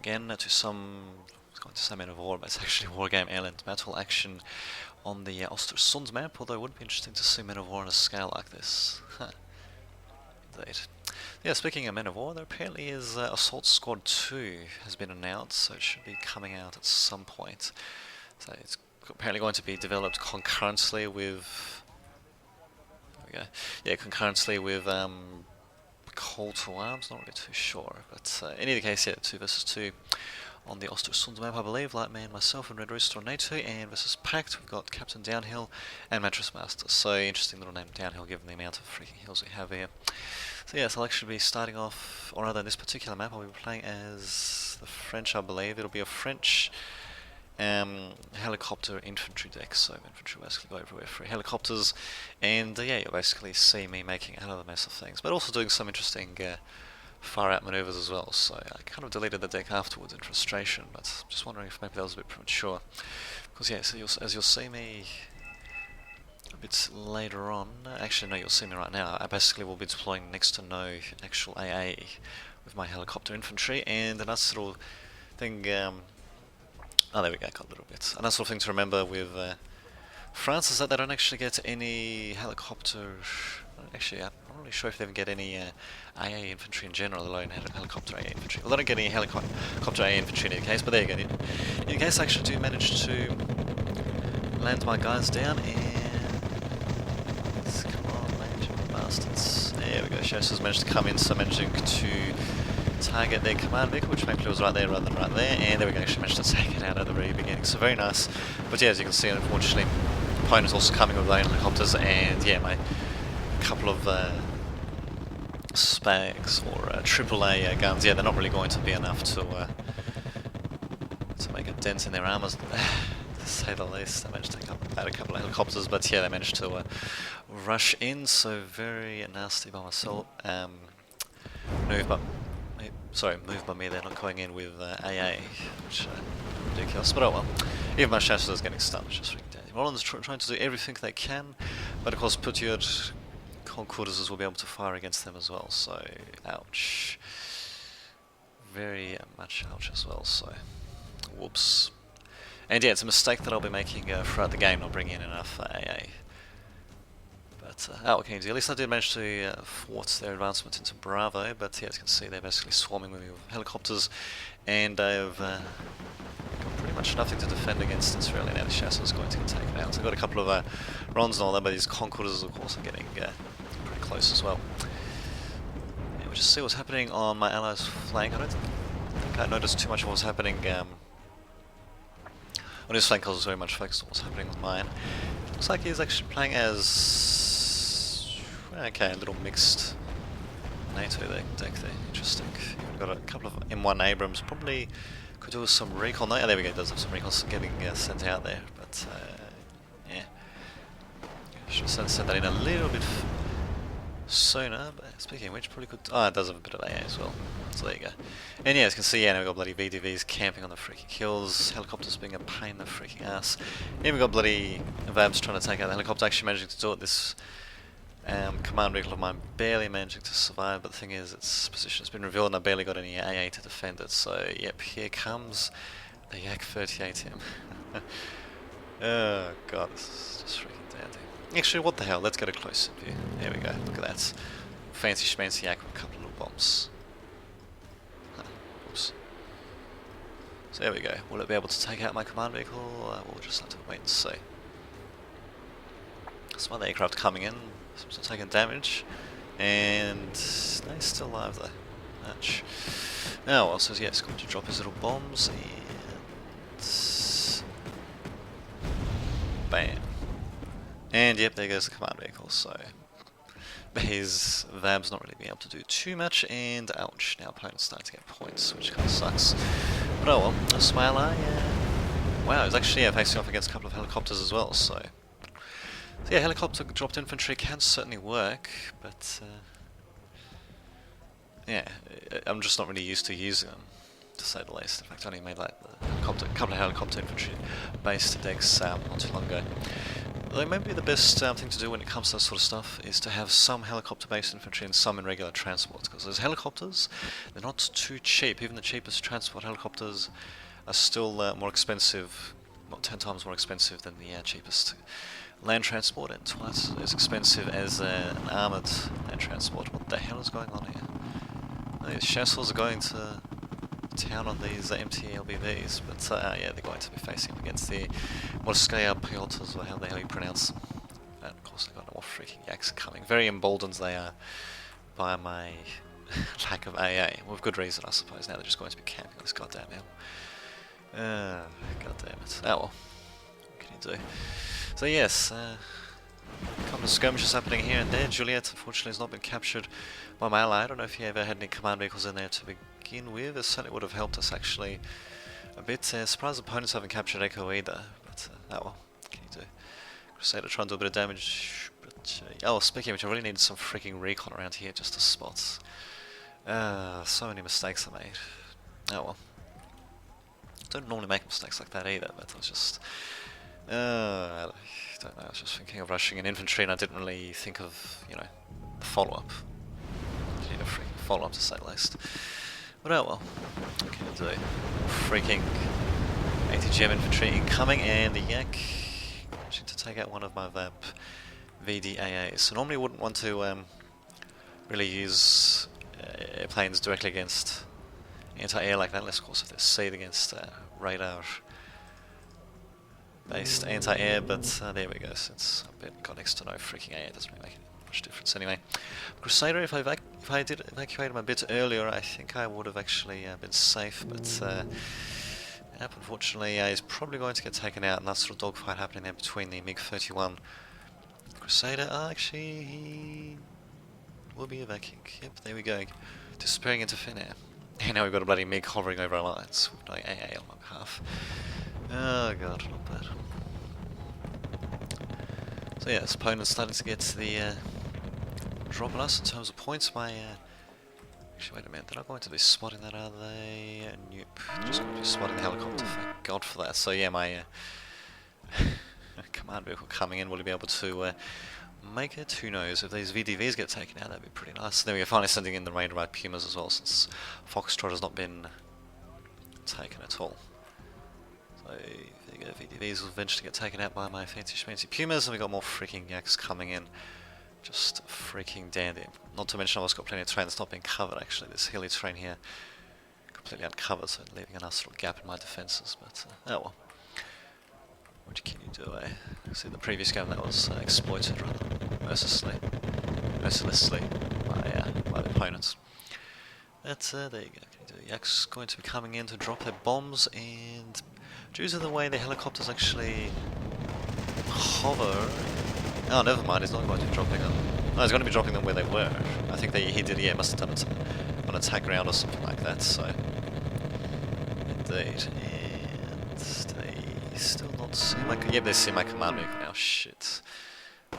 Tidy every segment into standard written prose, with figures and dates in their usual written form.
again to some, it's going to say Man of War, but it's actually Wargame Airland Battle action on the Ostersund map, although it would be interesting to see Men of War on a scale like this. Indeed. Yeah, speaking of Men of War, there apparently is Assault Squad 2 has been announced, so it should be coming out at some point. So it's apparently going to be developed concurrently with... There we go. Yeah, concurrently with Call to Arms, not really too sure. But in either case, yeah, 2 versus 2 on the Ostersund map, I believe. Lightman, myself, and Red Rooster on NATO, and versus Pact, we've got Captain Downhill and Mattress Master. So, interesting little name, Downhill, given the amount of freaking hills we have here. So yes, I'll actually be starting off, or rather, in this particular map, I'll be playing as the French, I believe. It'll be a French helicopter infantry deck, so infantry basically go everywhere for helicopters, and yeah, you'll basically see me making a hell of a mess of things, but also doing some interesting far out maneuvers as well. So I kind of deleted the deck afterwards in frustration, but just wondering if maybe that was a bit premature, because yeah, so as you'll see me a bit later on, actually no, you'll see me right now, I basically will be deploying next to no actual AA with my helicopter infantry, and a nice little thing, oh, there we go, got a little bit. And that's sort of thing to remember with France is that they don't actually get any helicopter. Actually, I'm not really sure if they even get any AA infantry in general, let alone helicopter AA infantry. Well, they don't get any helicopter AA infantry in any case, but there you go. In any case, I actually do manage to land my guys down, and come on, man, you bastards. There we go. Shasha's managed to come in, so managing to target their command vehicle, which thankfully was right there rather than right there, and there we go, actually managed to take it out at the very beginning, so very nice. But yeah, as you can see, unfortunately, opponent's also coming with their own helicopters, and yeah, my couple of Spags or AAA guns, yeah, they're not really going to be enough to make a dent in their armours, to say the least. They managed to take out a couple of helicopters, but yeah, they managed to rush in, so very nasty bomb assault. Move by me, they're not going in with AA, which is ridiculous, but oh well. Even my Shasta is getting stunned, which is freaking dead. Roland's trying to do everything they can, but of course Putyud Concorders will be able to fire against them as well, so ouch. Very much ouch as well, so whoops. And yeah, it's a mistake that I'll be making throughout the game, not bringing in enough AA. But, what can you do? At least I did manage to thwart their advancement into Bravo, but yeah, as you can see, they're basically swarming with helicopters, and they've got pretty much nothing to defend against. It's really now the Chasseur is going to get taken out. So I've got a couple of Rons and all that, but these Concorders, of course, are getting pretty close as well. Yeah, we'll just see what's happening on my allies' flank. I don't think I noticed too much of what's happening on his flank. I was very much focused on what's happening with mine. Looks like he's actually playing as... okay, a little mixed NATO deck there, interesting. We've got a couple of M1 Abrams, probably could do with some recon. Oh, there we go, does have some recon getting sent out there, but yeah. Should have sent that in a little bit sooner, but speaking of which, probably could... oh, it does have a bit of AA as well, so there you go. And yeah, as you can see, yeah, now we've got bloody VDVs camping on the freaking hills, helicopters being a pain in the freaking ass. And we've got bloody Vabs trying to take out the helicopter, actually managing to do it. This command vehicle of mine barely managing to survive, but the thing is, its position has been revealed and I barely got any AA to defend it, so yep, here comes the Yak 38M. Oh god, this is just freaking dandy. Actually, what the hell, let's get a close view. There we go, look at that. Fancy schmancy Yak with a couple of little bombs. Oops. So there we go, will it be able to take out my command vehicle? We'll just have to wait and see. Some other aircraft coming in, some still taking damage, and they're still alive though. Ouch. Now, well, so yeah, it's going to drop his little bombs, and bam. And yep, there goes the command vehicle, so his Vab's not really being able to do too much, and ouch, now opponent's starting to get points, which kind of sucks. But oh well, that's my ally. Wow, he's actually facing off against a couple of helicopters as well, so yeah, helicopter dropped infantry can certainly work, but yeah, I'm just not really used to using them, to say the least. In fact, I only made like a couple of helicopter infantry based decks not too long ago. Though maybe the best thing to do when it comes to that sort of stuff is to have some helicopter-based infantry and some in regular transport, because those helicopters, they're not too cheap. Even the cheapest transport helicopters are still more expensive, well, 10 times more expensive than the cheapest land transport, and twice as expensive as an armoured land transport. What the hell is going on here? These chasseurs are going to town on these empty LBVs, but yeah, they're going to be facing up against the Morskaya Piotrs, or how the hell you pronounce them. And of course, they've got more freaking yaks coming. Very emboldened they are by my lack of AA, with good reason, I suppose. Now they're just going to be camping on this goddamn hill. God damn it. Oh well, what can you do? So yes, a couple of skirmishes happening here and there. Juliet, unfortunately, has not been captured by my ally. I don't know if he ever had any command vehicles in there to begin with. It certainly would have helped us actually a bit. Surprised opponents haven't captured Echo either, but oh well, what can you do? Crusader trying to do a bit of damage, but oh, speaking of which, I really needed some freaking recon around here just to spot. So many mistakes I made. Oh well. Don't normally make mistakes like that either, but I was just I don't know, I was just thinking of rushing an infantry and I didn't really think of, you know, the follow-up. I need a freaking follow-up to say the least. But oh well, what can I do? Freaking ATGM infantry incoming, and the Yak managing to take out one of my VAP VDAAs. So normally wouldn't want to really use airplanes directly against anti-air like that, unless of course if they're seed against radar based anti-air, but there we go, since I've been got next to no freaking air, it doesn't really make much difference anyway. Crusader, if I did evacuate him a bit earlier, I think I would have actually been safe, but unfortunately he's probably going to get taken out, and that sort of dogfight happening there between the MiG-31 Crusader. Actually, he will be evacuating. Yep, there we go, disappearing into thin air. And now we've got a bloody MiG hovering over our lines with no AA on my behalf. Oh god, not bad. So yeah, this opponent's starting to get the drop on us in terms of points. My actually, wait a minute, they're not going to be spotting that, are they? Nope, just going to be spotting the helicopter, thank god for that. So yeah, my command vehicle coming in, will he be able to make it? Who knows? If these VDVs get taken out, that'd be pretty nice. Then we're finally sending in the Rain Ride Pumas as well, since Foxtrot has not been taken at all. So there you go, VDVs will eventually get taken out by my fancy schmancy Pumas, and we got more freaking Yaks coming in. Just freaking dandy. Not to mention I've also got plenty of terrain that's not being covered actually. This hilly terrain here, completely uncovered, so leaving a nice little gap in my defences, but oh well. What can you do, eh? See, the previous game that was exploited rather mercilessly by the opponents. But there you go. Can you do? Yak's going to be coming in to drop their bombs, and due to the way the helicopters actually hover, oh, never mind. He's not going to be dropping them. No, he's going to be dropping them where they were. I think he did. Yeah, must have done it on attack ground or something like that. So indeed. Still not see my... Yep, they see my command vehicle now. Shit.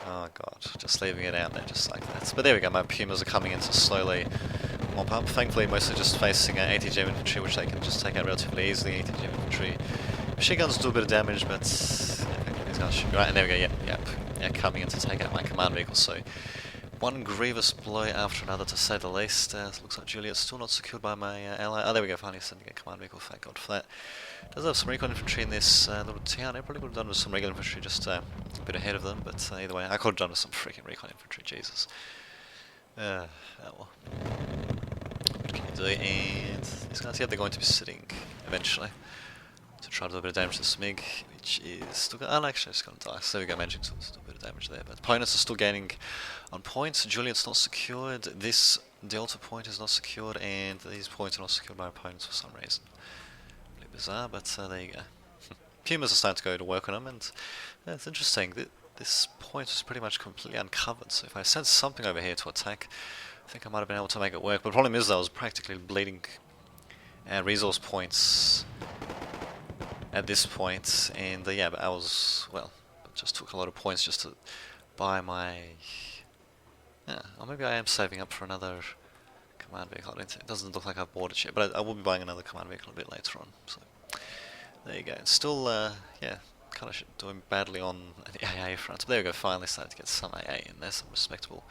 Oh god, just leaving it out there just like that. But there we go, my Pumas are coming in to slowly mop up. Thankfully, mostly just facing ATGM infantry, which they can just take out relatively easily. ATGM infantry machine guns do a bit of damage, but yeah, these guys should be right. And there we go, yep, coming in to take out my command vehicle. So one grievous blow after another, to say the least. Looks like Juliet's still not secured by my ally. Oh, there we go, finally sending a command vehicle, thank god for that. Does have some recon infantry in this little town. I probably would have done with some regular infantry just a bit ahead of them, but either way, I could have done with some freaking recon infantry, Jesus. Oh well. What can you do? And these guys, yeah, they're going to be sitting eventually to try to do a bit of damage to this MiG, which is still going. Oh, no, actually, it's going to die. So there we go, managing to do a bit of damage there. But opponents are still gaining on points. Juliet's not secured. This Delta point is not secured, and these points are not secured by opponents for some reason. Really bizarre, but there you go. Pumas are starting to go to work on them, and it's interesting. This point is pretty much completely uncovered, so if I sent something over here to attack, I think I might have been able to make it work. But the problem is that I was practically bleeding resource points at this point, and yeah, but I was, well, it just took a lot of points just to buy my... Yeah, or maybe I am saving up for another command vehicle. It doesn't look like I've bought it yet, but I will be buying another command vehicle a bit later on. So there you go. It's still, yeah, kind of doing badly on the AA front. But there we go, finally started to get some AA in there, some respectable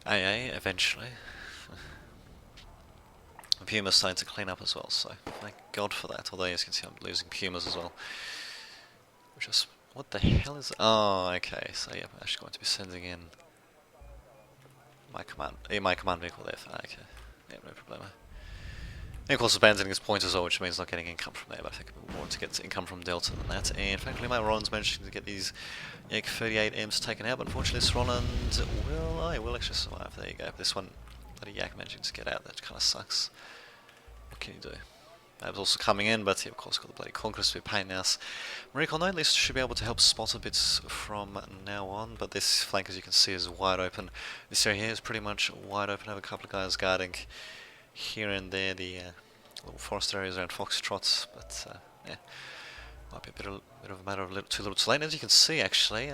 AA eventually. Puma's starting to clean up as well, so thank God for that. Although, as you can see, I'm losing Pumas as well. Which is... what the hell is... oh, okay, so yeah, I'm actually going to be sending in my command vehicle there. Okay, yeah, no problem. And of course, abandoning his point as well, which means not getting income from there, but I think we want to get income from Delta than that. And frankly, my Roland's managing to get these Yak 38Ms taken out, but unfortunately this Roland will actually survive. There you go. This one, bloody Yak managing to get out, that kind of sucks. What can you do? That was also coming in, but he of course got the bloody Conquerors to be a pain in the ass. Recon at least should be able to help spot a bit from now on, but this flank, as you can see, is wide open. This area here is pretty much wide open. I have a couple of guys guarding here and there the little forest areas around Foxtrot, but yeah, might be a bit of a matter of too little too late. As you can see, actually,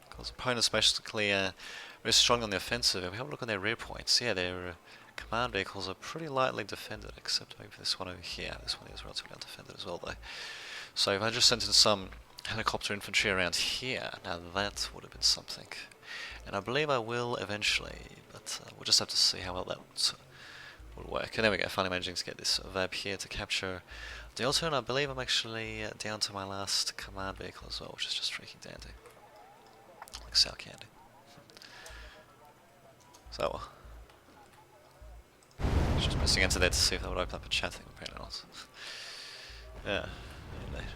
because opponents basically very strong on the offensive. If we have a look on their rear points, yeah, their command vehicles are pretty lightly defended, except maybe for this one over here. This one is relatively undefended as well, though. So if I just sent in some helicopter infantry around here, now that would have been something. And I believe I will eventually, but we'll just have to see how well that will work. And there we go, finally managing to get this VAB here to capture Delta, and I believe I'm actually down to my last command vehicle as well, which is just freaking dandy. Like sour candy. So, just pressing enter there to see if that would open up a chat thing, apparently not. Yeah, indeed.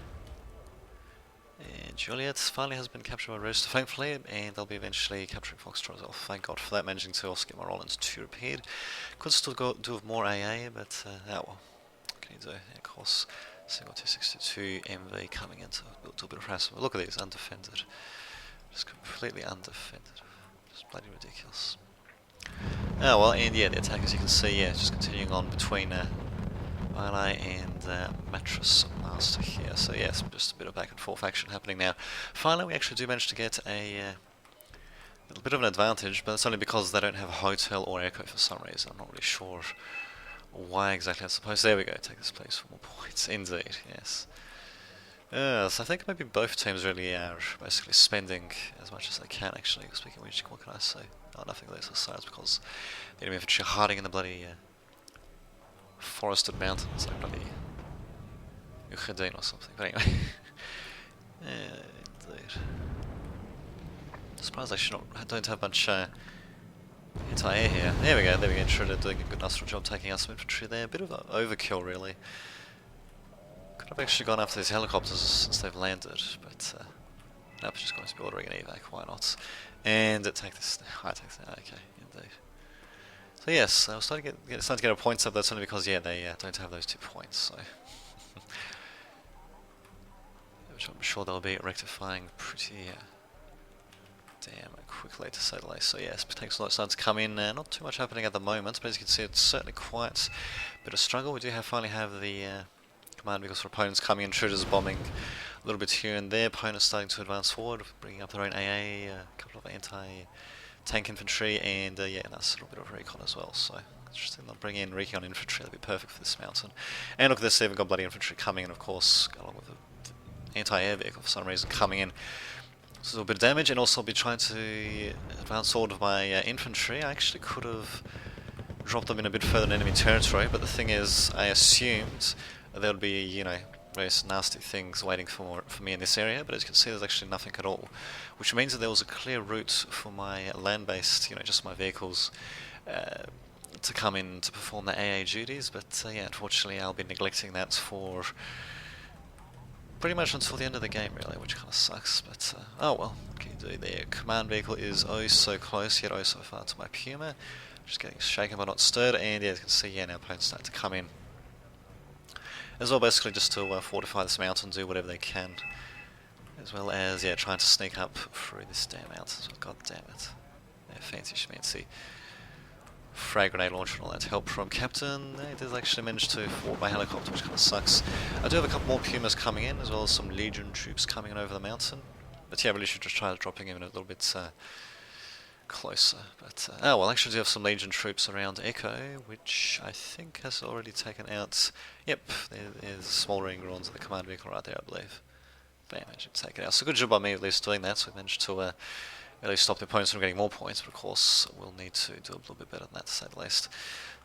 And Juliet finally has been captured by Roaster, thankfully, and they'll be eventually capturing Foxtrot as well. Thank God for that, managing to also get my Rollins 2 repaired. Could still do with more AA, but oh well. What can you do? And of course, single 262 MV coming in to do a bit of harassment. Look at these, undefended. Just completely undefended. Just bloody ridiculous. Oh well, and yeah, the attack, as you can see, yeah, just continuing on between Ally and Mattress Master here. So yes, just a bit of back and forth action happening now. Finally, we actually do manage to get a little bit of an advantage, but it's only because they don't have a hotel or echo for some reason. I'm not really sure why exactly. I suppose there we go. Take this place for more points. Indeed, yes. So I think maybe both teams really are basically spending as much as they can, actually. Speaking of which, what can I say? Oh, nothing of those sides, because the enemy infantry are hiding in the bloody forested mountains, like bloody Uchedin or something. But anyway, indeed. Surprised I don't have much anti-air here. There we go. Intruder doing a good enough job taking out some infantry there. A bit of an overkill, really. Could have actually gone after these helicopters since they've landed, but nope, just going to be ordering an evac. Why not? And take this. I take that. Okay, indeed. So yes, I was starting to get our points up. That's only because yeah, they don't have those 2 points. So, which I'm sure they'll be rectifying pretty damn quickly, to say the least. So yes, takes a lot of time to come in. Not too much happening at the moment, but as you can see, it's certainly quite a bit of struggle. We do finally have the command vehicles for opponents coming in, intruders bombing a little bit here and there. Opponents starting to advance forward, bringing up their own AA, a couple of anti-tank infantry, and yeah, that's a little bit of recon as well. So interesting, they'll bring in recon infantry. That'll be perfect for this mountain. And look at this, they've got bloody infantry coming in, of course, along with the anti-air vehicle for some reason coming in. So a little bit of damage, and also I'll be trying to advance forward with my infantry. I actually could have dropped them in a bit further in enemy territory, but the thing is, I assumed there would be, you know, various nasty things waiting for me in this area, but as you can see, there's actually nothing at all, which means that there was a clear route for my land-based, you know, just my vehicles to come in to perform the AA duties, but yeah, unfortunately I'll be neglecting that for pretty much until the end of the game, really, which kind of sucks, but oh well, what can you do there? Command vehicle is oh so close, yet oh so far to my Puma, just getting shaken but not stirred, and yeah, as you can see, yeah, now opponents start to come in as well, basically just to fortify this mountain, do whatever they can, as well as, yeah, trying to sneak up through this damn mountain, so god damn it. Yeah, fancy schmancy frag grenade launcher and all that help from Captain. They did actually manage to thwart my helicopter, which kind of sucks. I do have a couple more Pumas coming in, as well as some Legion troops coming in over the mountain, but yeah, I really should just try dropping in a little bit closer, but oh well, actually I do have some Legion troops around Echo, which I think has already taken out, yep, there's small ring runs of the command vehicle right there, I believe. Bam, managed to take it out. So good job by me at least doing that, so we managed to at least stop the opponents from getting more points, but of course we'll need to do a little bit better than that to say the least.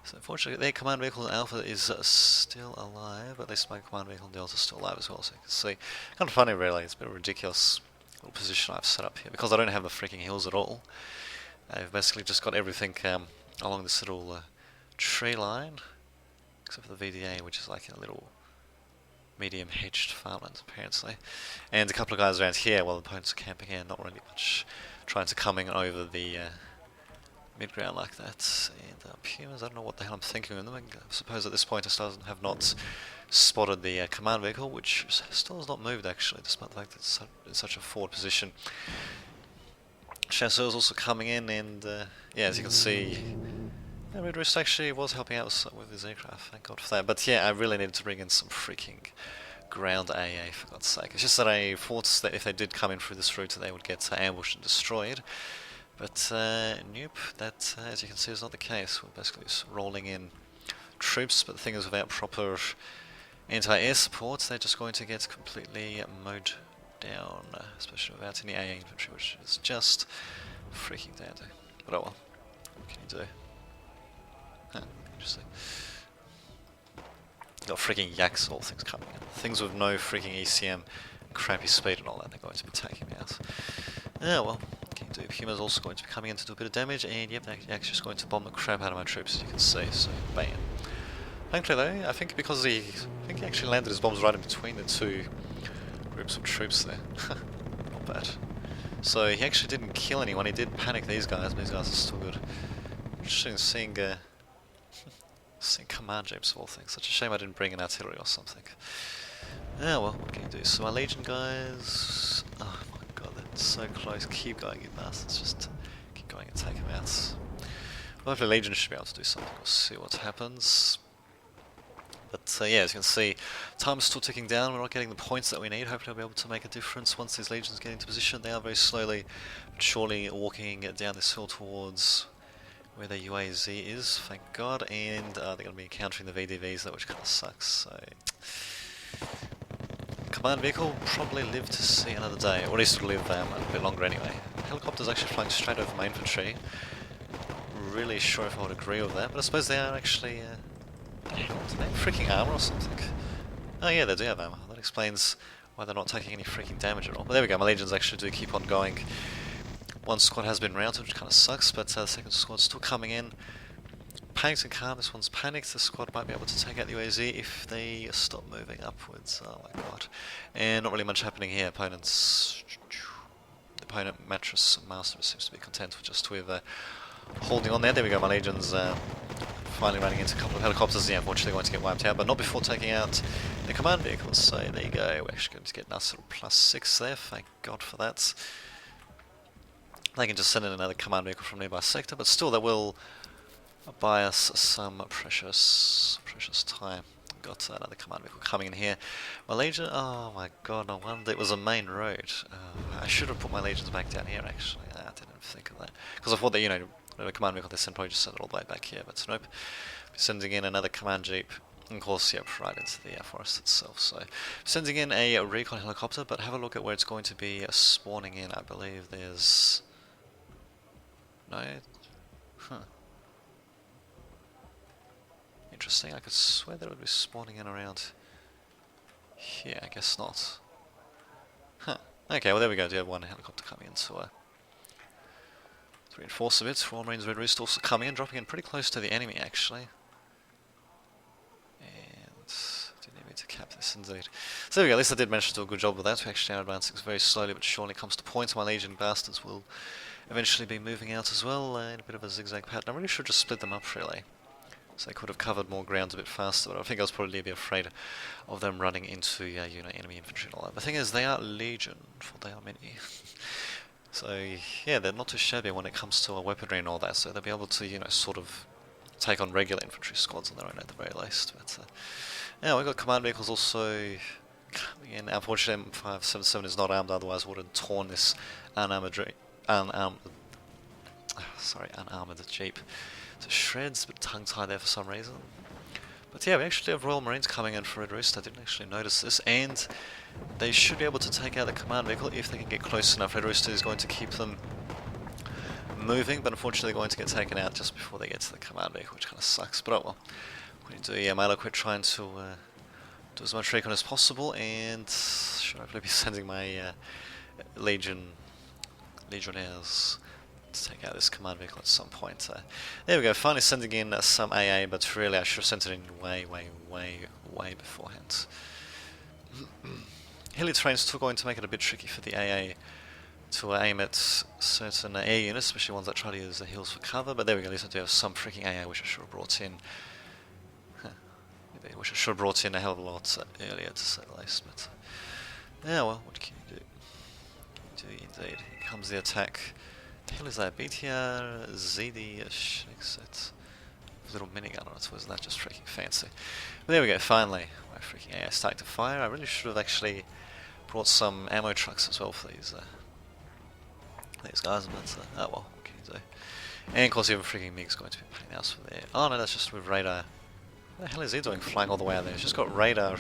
So unfortunately their command vehicle in Alpha is still alive, but at least my command vehicle in Delta is still alive as well, so you can see. Kind of funny really, it's a bit of a ridiculous little position I've set up here, because I don't have the freaking hills at all. I've basically just got everything along this little tree line, except for the VDA, which is like a little medium hedged farmland apparently, and a couple of guys around here while the opponents are camping here, not really much trying to coming over the mid-ground like that. And Pumas, I don't know what the hell I'm thinking of them. I suppose at this point I still have not spotted the command vehicle, which still has not moved actually, despite the fact that it's in such a forward position. Chasseur is also coming in, and yeah, as you can see, Red Wrist actually was helping out with his aircraft, thank God for that. But yeah, I really needed to bring in some freaking ground AA, for God's sake. It's just that I thought that if they did come in through this route, they would get ambushed and destroyed. But nope, that, as you can see, is not the case. We're basically just rolling in troops, but the thing is, without proper anti-air support, they're just going to get completely mowed down, especially without any AA infantry, which is just freaking dandy. But oh well, what can you do? Huh, interesting. Got freaking yaks, all things coming in. Things with no freaking ECM, crappy speed and all that, they're going to be taking me out. Yeah, well, what can you do? Puma's also going to be coming in to do a bit of damage, and yep, Yak's just going to bomb the crap out of my troops, as you can see, so bam. Thankfully though, I think because I think he actually landed his bombs right in between the two groups of troops there. Not bad. So he actually didn't kill anyone, he did panic these guys, but these guys are still good. Interesting seeing command jeeps of all things. Such a shame I didn't bring an artillery or something. Yeah, well, what can you do? So my Legion guys... Oh my god, they're so close. Keep going, you bastards. Just keep going and take them out. Well, hopefully Legion should be able to do something. We'll see what happens. But yeah, as you can see, time is still ticking down. We're not getting the points that we need. Hopefully I'll be able to make a difference once these Legions get into position. They are very slowly but surely walking down this hill towards where the UAZ is, thank God, and they're going to be encountering the VDVs, which kind of sucks, so... Command vehicle will probably live to see another day, or at least it'll live a bit longer anyway. Helicopter's actually flying straight over my infantry. Not really sure if I would agree with that, but I suppose they are actually... do they have freaking armor or something? Oh yeah, they do have armor. That explains why they're not taking any freaking damage at all. But there we go, my Legions actually do keep on going. One squad has been routed, which kind of sucks, but the second squad's still coming in. Panicked and calm, this one's panicked. The squad might be able to take out the UAZ if they stop moving upwards. Oh my god. And not really much happening here. The opponent Mattress Master seems to be content with just holding on there. There we go, my Legions finally running into a couple of helicopters. Yeah, unfortunately going to get wiped out, but not before taking out the command vehicles. So there you go, we're actually going to get a nice little +6 there, thank God for that. They can just send in another command vehicle from nearby sector, but still that will buy us some precious time. Got another command vehicle coming in here. My Legion, oh my god, no wonder it was a main road. I should have put my Legions back down here actually. I didn't think of that. Because I thought that, you know, the command vehicle they sent probably just sent it all the way back here, but nope. Sending in another command jeep. And of course, yep, right into the forest itself. So, sending in a recon helicopter, but have a look at where it's going to be spawning in. I believe there's... No? Huh. Interesting, I could swear that it would be spawning in around here, I guess not. Huh. Okay, well there we go, do have one helicopter coming in to reinforce a bit. Royal Marines Red Roost also coming in, dropping in pretty close to the enemy actually. And do need me to cap this indeed. So there we go, at least I did manage to do a good job with that. We actually are advancing very slowly but surely comes to points. My Legion bastards will eventually be moving out as well in a bit of a zigzag pattern. I really should just split them up really, so they could have covered more ground a bit faster, but I think I was probably a bit afraid of them running into you know, enemy infantry and all that. The thing is, they are Legion, for they are many. So yeah, they're not too shabby when it comes to weaponry and all that, so they'll be able to, you know, sort of take on regular infantry squads on their own at the very least. But yeah, we've got command vehicles also coming in. Unfortunately, M577 is not armed, otherwise would have torn this unarmored jeep to shreds, but tongue-tied there for some reason. But yeah, we actually have Royal Marines coming in for Red Roost. I didn't actually notice this, and they should be able to take out the command vehicle if they can get close enough. Red Rooster is going to keep them moving, but unfortunately going to get taken out just before they get to the command vehicle, which kind of sucks. But oh well. We need to, yeah, my luck, we're trying to do as much recon as possible, and should hopefully be sending my Legionnaires to take out this command vehicle at some point. There we go, finally sending in some AA, but really I should have sent it in way beforehand. Hilly terrain's still going to make it a bit tricky for the AA to aim at certain air units, especially ones that try to use the hills for cover, but there we go, at least I do have some freaking AA which I should have brought in. Which I should have brought in a hell of a lot earlier, to say the least, but yeah, well, what can you do? Indeed. Here comes the attack. The hell is that? BTR ZD set. Little minigun on it, wasn't that just freaking fancy? But there we go, finally. My freaking AI starting to fire. I really should have actually brought some ammo trucks as well for these guys, but oh well, what can you do? And of course, even freaking MiG's going to be putting else for there. Oh no, that's just with radar. What the hell is he doing flying all the way out there? He's just got radar.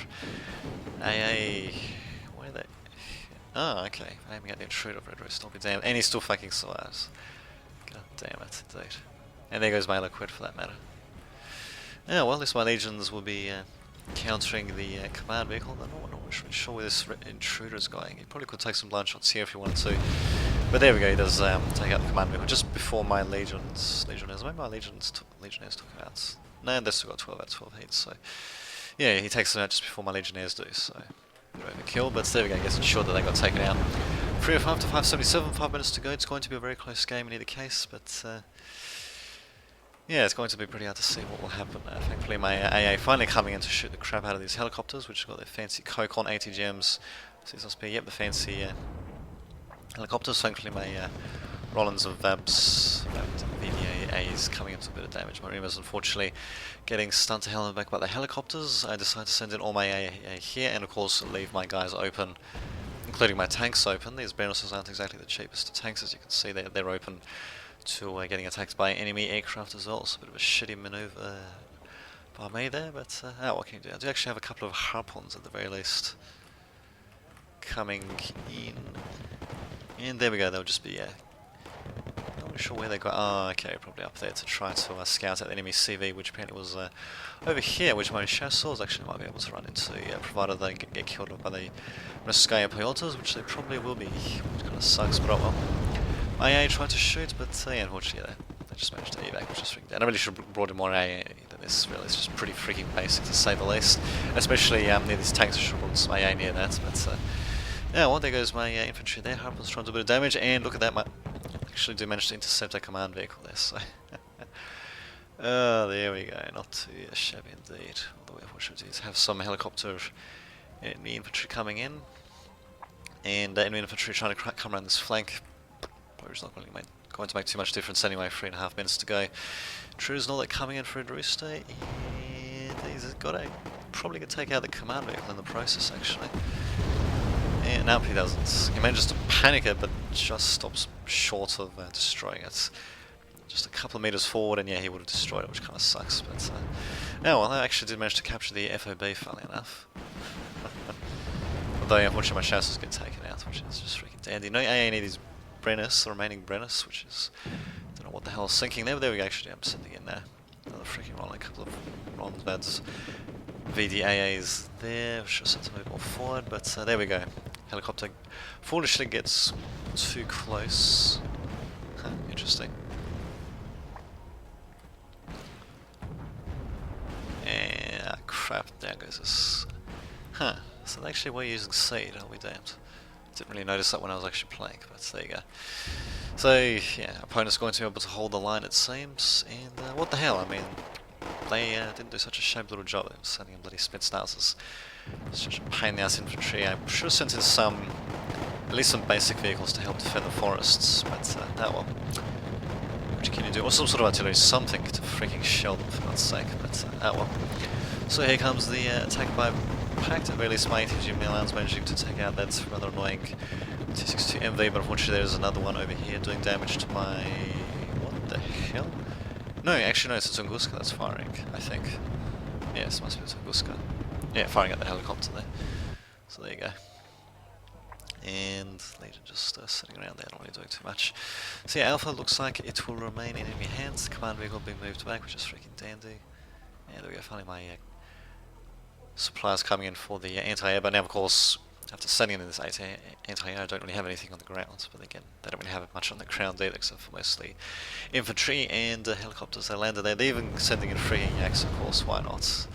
AA. Where are they? Oh, okay. Aiming at the intruder of Red Roost. I'll be damned. And he still fucking survives. God damn it, indeed. And there goes my liquid for that matter. Yeah, well, at least my legions will be countering the command vehicle. I'm not really sure where this intruder is going. He probably could take some blind shots here if he wanted to. But there we go, he does take out the command vehicle just before my legionnaires. Maybe my legionnaires took him out. No, they've still got 12 out of 12 hits, so yeah, he takes them out just before my legionnaires do, so bit of a kill, but there we go, I guess it's sure that they got taken out. 305 to 577, 5 minutes to go. It's going to be a very close game in either case, but yeah, it's going to be pretty hard to see what will happen. Thankfully my AA finally coming in to shoot the crap out of these helicopters, which have got their fancy Coke on ATGMs. So this must be, yep, the fancy helicopters. Thankfully my Rollins and Vabs, VDAs coming into a bit of damage. My Remus unfortunately getting stunned to hell and back by the helicopters. I decided to send in all my AA here and of course leave my guys open, including my tanks open. These Brenuses aren't exactly the cheapest of tanks, as you can see. They're open to getting attacked by enemy aircraft as well. So a bit of a shitty maneuver by me there, but what can you do? I do actually have a couple of harpoons at the very least coming in. And there we go, they'll just be not really sure where they go. Oh, okay, probably up there to try to scout out the enemy CV, which apparently was over here, which my chasseurs actually might be able to run into, provided they get killed off by the Moscow Piotrs, which they probably will be, which kind of sucks, but oh well. My AA tried to shoot, but unfortunately they just managed to evac, which is freaking dead. I really should have brought in more AA than this, really. It's just pretty freaking basic, to say the least. Especially near these tanks, I should have brought some AA near that, but yeah, well, there goes my infantry there. Harpoon's trying to do a bit of damage, and look at that, I actually do manage to intercept a command vehicle there, so oh, there we go, not too shabby indeed. Although what should we do is have some helicopter enemy infantry coming in, and enemy infantry trying to come around this flank. Probably not really going to make too much difference anyway. 3.5 minutes to go. Intruder's not that coming in for a rooster, and he's got to probably take out the command vehicle in the process, actually. And nope, he doesn't. He manages to panic it, but just stops short of destroying it. Just a couple of meters forward, and yeah, he would have destroyed it, which kind of sucks. But well, I actually did manage to capture the FOB, funnily enough. Although, unfortunately, my chasseurs get taken out, which is just freaking dandy. No AA need these Brennus, the remaining Brennus, which is, don't know what the hell is sinking there, but there we go. Actually, I'm sending in there another freaking rolling, a couple of Rollins beds. VDAAs there, should have sent to move more forward, but there we go. Helicopter foolishly gets too close. Interesting. And crap, there goes this. So they actually were using seed, I'll be damned. Didn't really notice that when I was actually playing, but there you go. So yeah, opponent's going to be able to hold the line, it seems, and what the hell, I mean, they didn't do such a shabby little job. They were sending in bloody Spetsnazes. Such a pain in the ass infantry. I should have sent in some, at least some basic vehicles to help defend the forests, but that one. What can you do? Or some sort of artillery, something to freaking shell them for God's sake, but that one. So here comes the attack by Pact, at very least my ATG Milan's managing to take out that rather annoying 262 MV, but unfortunately there's another one over here doing damage to my... what the hell? No, actually no, it's a Tunguska that's firing, I think. Yes, must be the Tunguska. Yeah, firing at the helicopter there. So there you go. And Legion just sitting around there, not really doing too much. So yeah, Alpha looks like it will remain in enemy hands. Command vehicle being moved back, which is freaking dandy. And there we go, finally my supplies coming in for the anti-air, but now of course after sending in this anti-air I don't really have anything on the ground, but again they don't really have much on the ground either except for mostly infantry and helicopters that landed there. They're even sending in freeing yaks, of course, why not?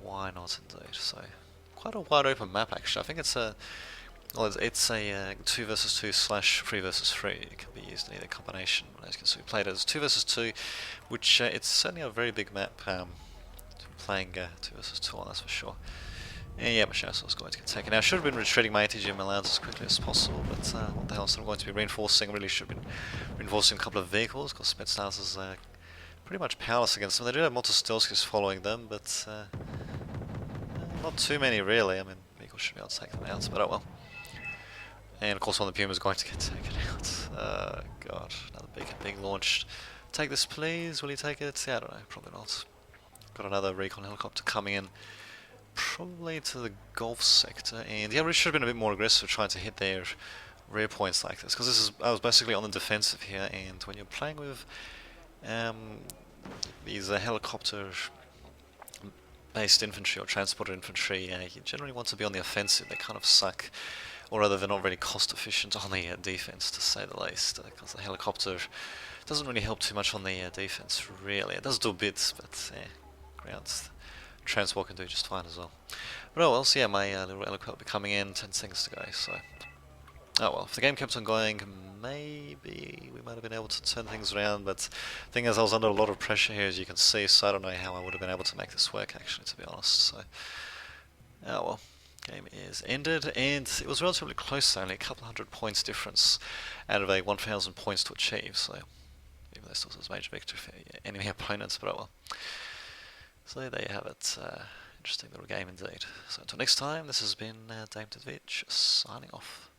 Why not indeed? So quite a wide open map actually. I think it's a 2 versus 2 slash 3 versus 3. It can be used in either combination. As you can see, we played as 2 versus 2, which it's certainly a very big map. Playing 2 versus 2 on, that's for sure. And yeah, my Shasel is going to get taken. Now, I should have been retreating my ATGM allowance as quickly as possible, but what the hell, so I'm going to be reinforcing. Really should have been reinforcing a couple of vehicles, because Spetsnaz is pretty much powerless against them. They do have Motostelskis following them, but not too many really. I mean, vehicles should be able to take them out, but oh well. And of course one of the Pumas is going to get taken out. God, another beacon being launched. Take this please, will you take it? Yeah, I don't know, probably not. Got another recon helicopter coming in, probably to the Gulf sector, and yeah, we should have been a bit more aggressive trying to hit their rear points like this, because I was basically on the defensive here, and when you're playing with these helicopter based infantry or transporter infantry, you generally want to be on the offensive. They kind of suck, or rather they're not really cost efficient on the defense, to say the least, because the helicopter doesn't really help too much on the defense, really. It does do bits, but ground transport can do just fine as well. But oh well, so yeah, my little helicopter will be coming in, 10 seconds to go, so... Oh well, if the game kept on going, maybe we might have been able to turn things around, but the thing is I was under a lot of pressure here, as you can see, so I don't know how I would have been able to make this work, actually, to be honest, so... Oh well, game is ended, and it was relatively close, only a couple hundred points difference out of a 1,000 points to achieve, so... Even though this still says major victory for enemy opponents, but oh well. So there you have it, interesting little game indeed. So until next time, this has been Dame Tadvich, signing off.